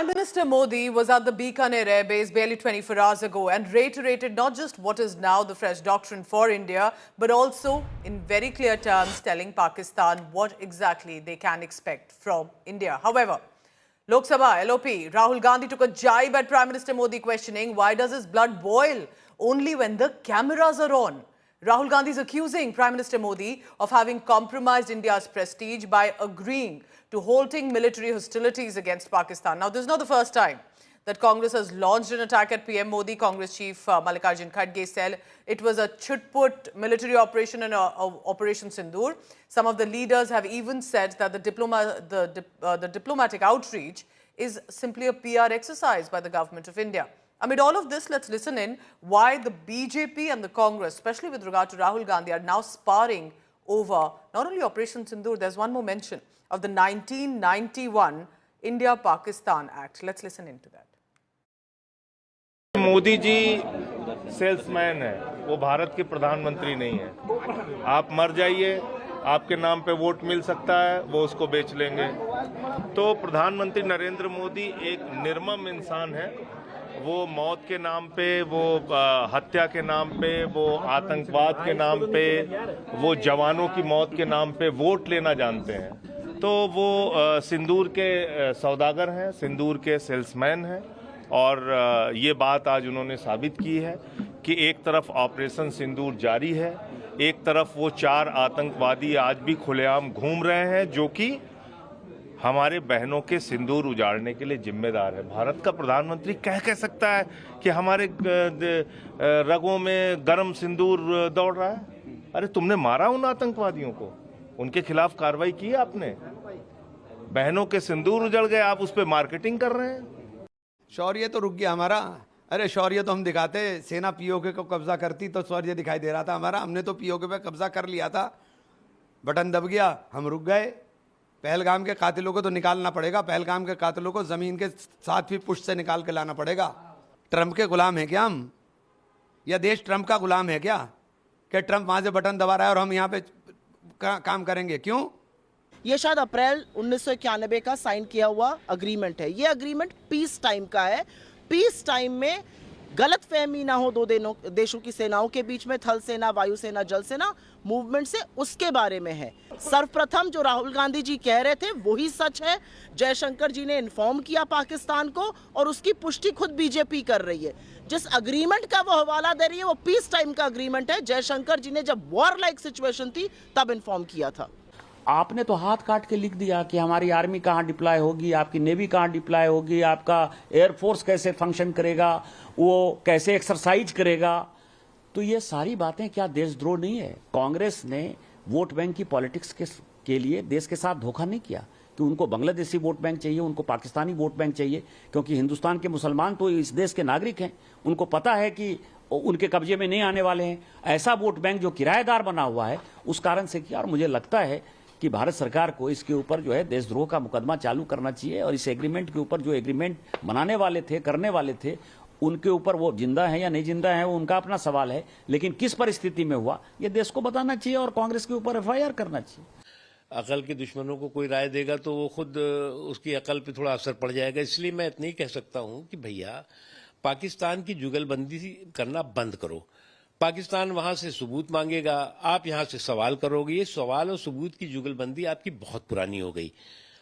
Prime Minister Modi was at the Bikaner Air Base barely 24 hours ago and reiterated not just what is now the fresh doctrine for India, but also in very clear terms telling Pakistan what exactly they can expect from India. However, Lok Sabha LOP Rahul Gandhi took a jibe at Prime Minister Modi, questioning why does his blood boil only when the cameras are on. Rahul Gandhi is accusing Prime Minister Modi of having compromised India's prestige by agreeing to halting military hostilities against Pakistan. Now, this is not the first time that Congress has launched an attack at PM Modi. Congress Chief Mallikarjun Kharge said it was a chut-put military operation and Operation Sindoor. Some of the leaders have even said that the diplomatic outreach is simply a PR exercise by the government of India. Amid all of this, let's listen in why the BJP and the Congress, especially with regard to Rahul Gandhi, are now sparring over not only Operation Sindoor, there's one more mention of the 1991 India-Pakistan Act. Let's listen into that. Modi ji salesman है, वो भारत के प्रधानमंत्री नहीं है। आप मर जाइए, आपके नाम पे वोट मिल सकता है, वो उसको बेच लेंगे। तो प्रधानमंत्री नरेंद्र मोदी एक निर्मम इंसान है। वो मौत के नाम पे, वो हत्या के नाम पे, वो आतंकवाद के नाम पे, वो जवानों की मौत के नाम पे वोट लेना जानते हैं। तो वो सिंदूर के सौदागर हैं, सिंदूर के सेल्समैन हैं। और ये बात आज उन्होंने साबित की है कि एक तरफ ऑपरेशन सिंदूर जारी है, एक तरफ वो 4 आतंकवादी आज भी खुलेआम घूम रहे हैं, जो कि हमारे बहनों के सिंदूर उजाड़ने के लिए जिम्मेदार है। भारत का प्रधानमंत्री कह सकता है कि हमारे रगों में गर्म सिंदूर दौड़ रहा है? अरे तुमने मारा उन आतंकवादियों को, उनके खिलाफ कार्रवाई की आपने, बहनों के सिंदूर उजड़ गए, आप उस पर मार्केटिंग कर रहे हैं। शौर्य तो रुक गया हमारा। अरे शौर्य तो हम दिखाते, सेना पीओके को कब्जा करती तो शौर्य दिखाई दे रहा था हमारा। हमने तो पीओके पे कब्जा कर लिया था, बटन दब गया, हम रुक गए। पहलगाम के कातिलों को तो निकालना पड़ेगा, पहलगाम के कातिलों को जमीन के 7 पुष्ट से निकाल के लाना पड़ेगा। ट्रंप के गुलाम है क्या हम, या देश ट्रंप का गुलाम है क्या कि ट्रंप वहां से बटन दबा रहा है और हम यहाँ पे काम करेंगे? क्यों? ये शायद अप्रैल 1991 का साइन किया हुआ अग्रीमेंट है। ये अग्रीमेंट पीस टाइम का है। पीस टाइम में गलतफहमी ना हो दो देशों की सेनाओं के बीच में, थल सेना, वायुसेना, जल सेना मूवमेंट से, उसके बारे में है। सर्वप्रथम जो राहुल गांधी जी कह रहे थे वही सच है। जयशंकर जी ने इन्फॉर्म किया पाकिस्तान को और उसकी पुष्टि खुद बीजेपी कर रही है। जिस अग्रीमेंट का वो हवाला दे रही है वो पीस टाइम का अग्रीमेंट है। जयशंकर जी ने जब वॉर लाइक सिचुएशन थी तब इन्फॉर्म किया था। आपने तो हाथ काट के लिख दिया कि हमारी आर्मी कहाँ डिप्लॉय होगी, आपकी नेवी कहाँ डिप्लॉय होगी, आपका एयरफोर्स कैसे फंक्शन करेगा, वो कैसे एक्सरसाइज करेगा। तो ये सारी बातें क्या देशद्रोह नहीं है? कांग्रेस ने वोट बैंक की पॉलिटिक्स के लिए देश के साथ धोखा नहीं किया कि उनको बांग्लादेशी वोट बैंक चाहिए, उनको पाकिस्तानी वोट बैंक चाहिए, क्योंकि हिंदुस्तान के मुसलमान तो इस देश के नागरिक हैं। उनको पता है कि उनके कब्जे में नहीं आने वाले हैं। ऐसा वोट बैंक जो किराएदार बना हुआ है, उस कारण से किया। और मुझे लगता है कि भारत सरकार को इसके ऊपर जो है देशद्रोह का मुकदमा चालू करना चाहिए। और इस एग्रीमेंट के ऊपर जो एग्रीमेंट बनाने वाले थे, करने वाले थे, उनके ऊपर वो जिंदा है या नहीं जिंदा है वो उनका अपना सवाल है, लेकिन किस परिस्थिति में हुआ ये देश को बताना चाहिए और कांग्रेस के ऊपर FIR करना चाहिए। अकल के दुश्मनों को कोई राय देगा तो वो खुद उसकी अकल पे थोड़ा असर पड़ जाएगा। इसलिए मैं इतना ही कह सकता हूं कि भैया पाकिस्तान की जुगलबंदी करना बंद करो। पाकिस्तान वहां से सबूत मांगेगा, आप यहां से सवाल करोगे। ये सवाल और सबूत की जुगलबंदी आपकी बहुत पुरानी हो गई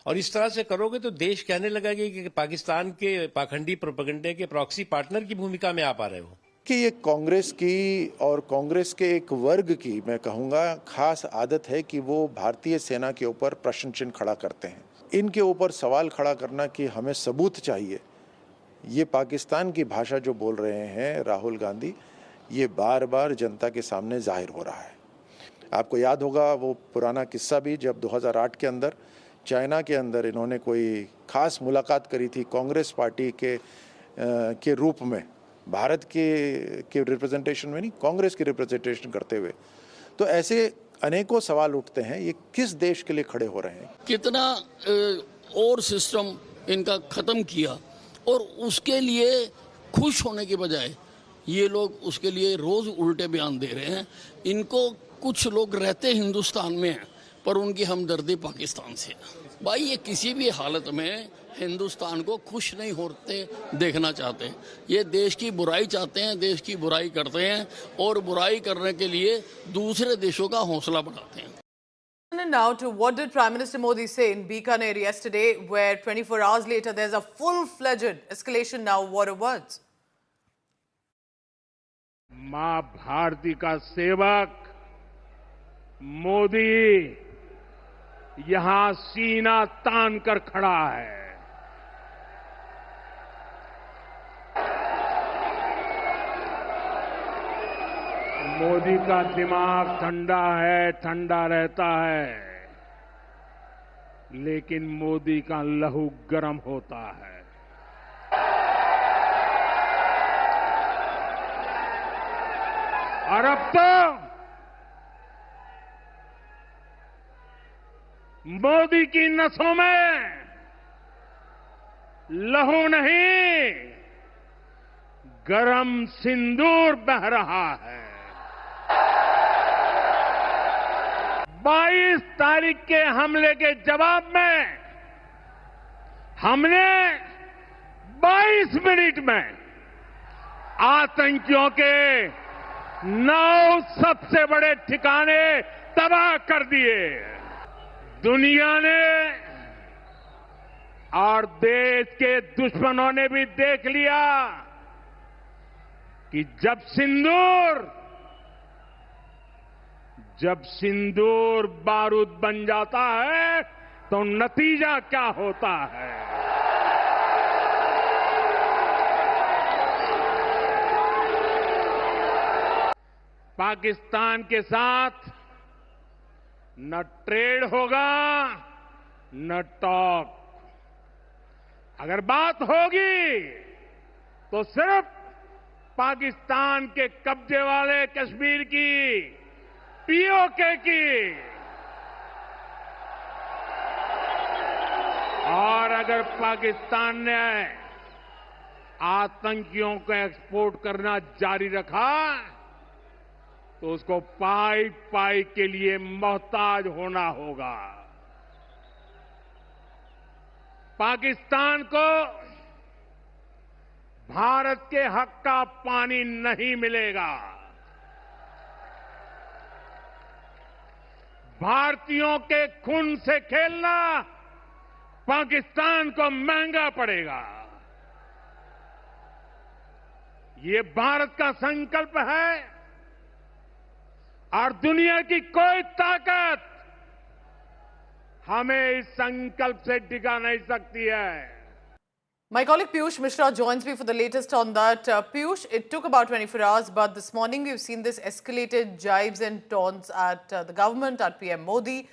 और इस तरह से करोगे तो देश कहने लगेगा कि पाकिस्तान के पाखंडी प्रोपेगेंडे के प्रॉक्सी पार्टनर की भूमिका में आप आ रहे हो। कि ये कांग्रेस की और कांग्रेस के एक वर्ग की, मैं कहूँगा, खास आदत है कि वो भारतीय सेना के ऊपर प्रश्न चिन्ह खड़ा करते हैं। इनके ऊपर सवाल खड़ा करना कि हमें सबूत चाहिए, ये पाकिस्तान की भाषा जो बोल रहे हैं राहुल गांधी, ये बार बार जनता के सामने जाहिर हो रहा है। आपको याद होगा वो पुराना किस्सा भी, जब 2008 के अंदर चाइना के अंदर इन्होंने कोई खास मुलाकात करी थी कांग्रेस पार्टी के रूप में, भारत के रिप्रेजेंटेशन में नहीं, कांग्रेस की रिप्रेजेंटेशन करते हुए। तो ऐसे अनेकों सवाल उठते हैं, ये किस देश के लिए खड़े हो रहे हैं? कितना और सिस्टम इनका खत्म किया और उसके लिए खुश होने के बजाय ये लोग उसके लिए रोज उल्टे बयान दे रहे हैं। इनको कुछ लोग रहते हिंदुस्तान में हैं पर उनकी हमदर्दी पाकिस्तान से है। भाई ये किसी भी हालत में हिंदुस्तान को खुश नहीं होते देखना चाहते। ये देश की बुराई चाहते हैं, देश की बुराई करते हैं और बुराई करने के लिए दूसरे देशों का हौसला बढ़ाते हैं। And now to what did Prime Minister Modi say in Bikaner yesterday, where 24 hours later there's a full-fledged escalation now. What are words? मां भारती का सेवक मोदी यहां सीना तान कर खड़ा है। मोदी का दिमाग ठंडा है, ठंडा रहता है, लेकिन मोदी का लहू गर्म होता है। और अब तो मोदी की नसों में लहू नहीं, गरम सिंदूर बह रहा है। 22 तारीख के हमले के जवाब में हमने 22 मिनट में आतंकियों के 9 सबसे बड़े ठिकाने तबाह कर दिए। दुनिया ने और देश के दुश्मनों ने भी देख लिया कि जब सिंदूर बारूद बन जाता है तो नतीजा क्या होता है। पाकिस्तान के साथ न ट्रेड होगा न टॉक। अगर बात होगी तो सिर्फ पाकिस्तान के कब्जे वाले कश्मीर की, पीओके की। और अगर पाकिस्तान ने आतंकियों को एक्सपोर्ट करना जारी रखा तो उसको पाई पाई के लिए मोहताज होना होगा। पाकिस्तान को भारत के हक का पानी नहीं मिलेगा। भारतीयों के खून से खेलना पाकिस्तान को महंगा पड़ेगा। ये भारत का संकल्प है और दुनिया की कोई ताकत हमें इस संकल्प से डिगा नहीं सकती है। My colleague Piyush Mishra joins me for the latest on that. Piyush, it took about 24 hours, but this morning we've seen this escalated jibes and taunts at the government, at PM Modi.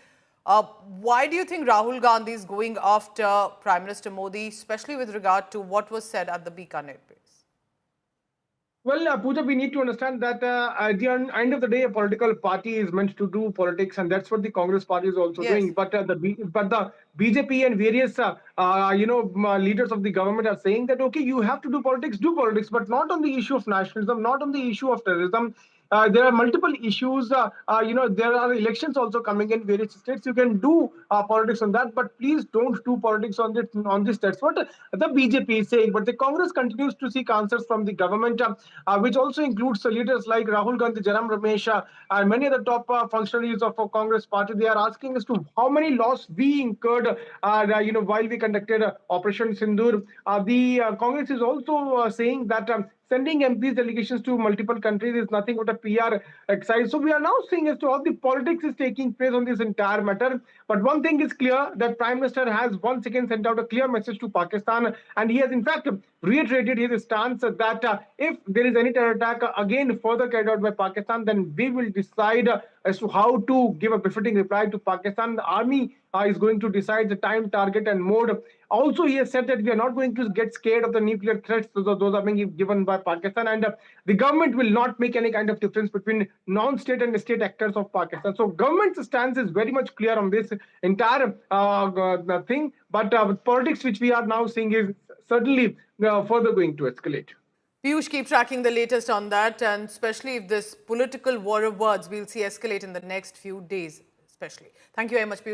Why do you think Rahul Gandhi is going after Prime Minister Modi, especially with regard to what was said at the Bikaner base? Well, Pooja, we need to understand that at the end of the day, a political party is meant to do politics, and that's what the Congress party is also doing. But the BJP and various leaders of the government are saying that okay, you have to do politics, but not on the issue of nationalism, not on the issue of terrorism. There are multiple issues. There are elections also coming in various states. You can do politics on that, but please don't do politics on this. That's what the BJP is saying. But the Congress continues to seek answers from the government, which also includes leaders like Rahul Gandhi, Jairam Ramesh, and many other top functionaries of our Congress party. They are asking as to how many loss we incurred, while we conducted Operation Sindoor. The Congress is also saying that sending MPs delegations to multiple countries is nothing but a PR exercise. So we are now seeing as to how the politics is taking place on this entire matter. But one thing is clear, that Prime Minister has once again sent out a clear message to Pakistan, and he has in fact reiterated his stance that if there is any terror attack again further carried out by Pakistan, then we will decide as to how to give a befitting reply to Pakistan. The army is going to decide the time, target and mode. Also, he has said that we are not going to get scared of the nuclear threats. Those are being given by Pakistan, and the government will not make any kind of difference between non-state and state actors of Pakistan. So government's stance is very much clear on this entire thing. But politics, which we are now seeing, is certainly further going to escalate. Piyush, keep tracking the latest on that, and especially if this political war of words we'll see escalate in the next few days, especially. Thank you very much, Piyush.